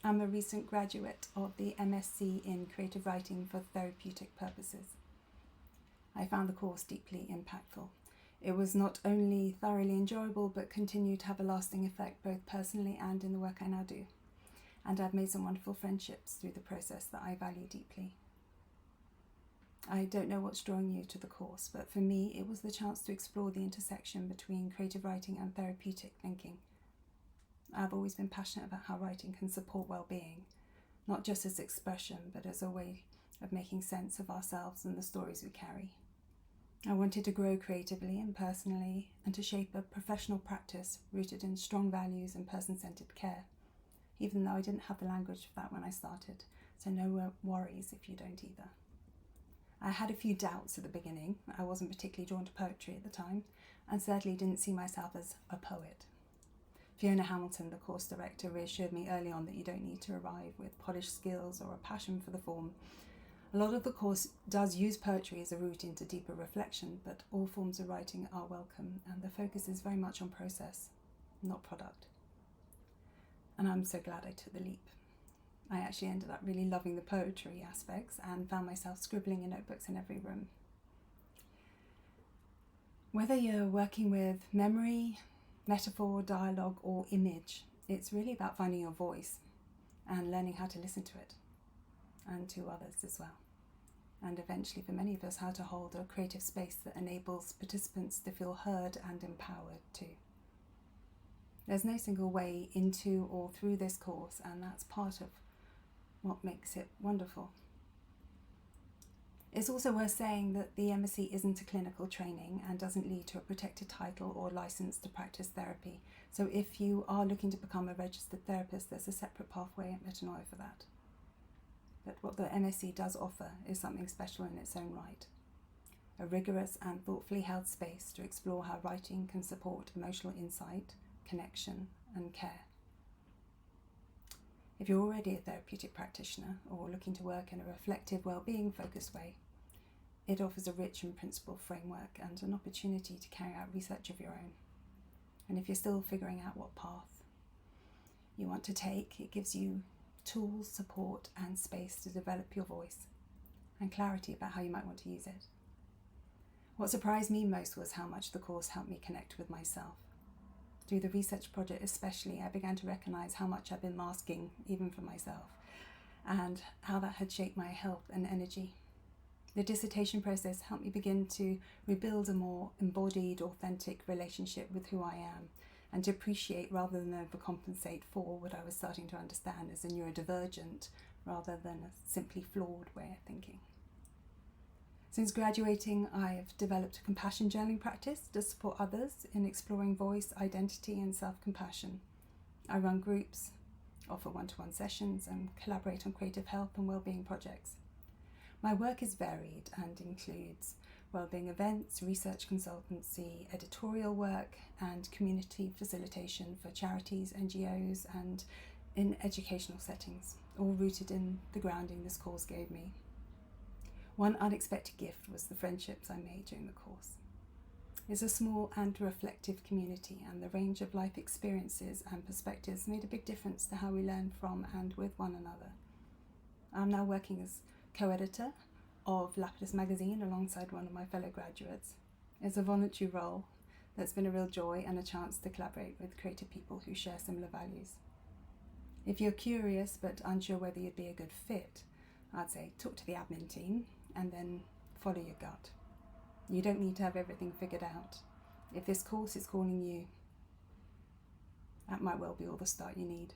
I'm a recent graduate of the MSc in Creative Writing for Therapeutic purposes. I found the course deeply impactful. It was not only thoroughly enjoyable, but continued to have a lasting effect both personally and in the work I now do. And I've made some wonderful friendships through the process that I value deeply. I don't know what's drawing you to the course, but for me it was the chance to explore the intersection between creative writing and therapeutic thinking. I've always been passionate about how writing can support well-being, not just as expression, but as a way of making sense of ourselves and the stories we carry. I wanted to grow creatively and personally, and to shape a professional practice rooted in strong values and person-centered care, even though I didn't have the language for that when I started, so no worries if you don't either. I had a few doubts at the beginning. I wasn't particularly drawn to poetry at the time, and certainly didn't see myself as a poet. Fiona Hamilton, the course director, reassured me early on that you don't need to arrive with polished skills or a passion for the form. A lot of the course does use poetry as a route into deeper reflection, but all forms of writing are welcome, and the focus is very much on process, not product. And I'm so glad I took the leap. I actually ended up really loving the poetry aspects and found myself scribbling in notebooks in every room. Whether you're working with memory, metaphor, dialogue, or image, it's really about finding your voice and learning how to listen to it, and to others as well. And eventually, for many of us, how to hold a creative space that enables participants to feel heard and empowered too. There's no single way into or through this course, and that's part of what makes it wonderful. It's also worth saying that the MSc isn't a clinical training and doesn't lead to a protected title or license to practice therapy. So if you are looking to become a registered therapist, there's a separate pathway at Metanoia for that. But what the MSc does offer is something special in its own right. A rigorous and thoughtfully held space to explore how writing can support emotional insight, connection, and care. If you're already a therapeutic practitioner or looking to work in a reflective, well-being focused way, it offers a rich and principled framework and an opportunity to carry out research of your own. And if you're still figuring out what path you want to take, it gives you tools, support, and space to develop your voice and clarity about how you might want to use it. What surprised me most was how much the course helped me connect with myself. Through the research project especially, I began to recognise how much I've been masking, even for myself, and how that had shaped my health and energy. The dissertation process helped me begin to rebuild a more embodied, authentic relationship with who I am, and to appreciate rather than overcompensate for what I was starting to understand as a neurodivergent rather than a simply flawed way of thinking. Since graduating, I've developed a compassion journaling practice to support others in exploring voice, identity, and self-compassion. I run groups, offer one-to-one sessions, and collaborate on creative health and well-being projects. My work is varied and includes well-being events, research consultancy, editorial work, and community facilitation for charities, NGOs, and in educational settings, all rooted in the grounding this course gave me. One unexpected gift was the friendships I made during the course. It's a small and reflective community, and the range of life experiences and perspectives made a big difference to how we learn from and with one another. I'm now working as co-editor of Lapidus magazine alongside one of my fellow graduates. It's a voluntary role that's been a real joy and a chance to collaborate with creative people who share similar values. If you're curious but unsure whether you'd be a good fit, I'd say talk to the admin team and then follow your gut. You don't need to have everything figured out. If this course is calling you, that might well be all the start you need.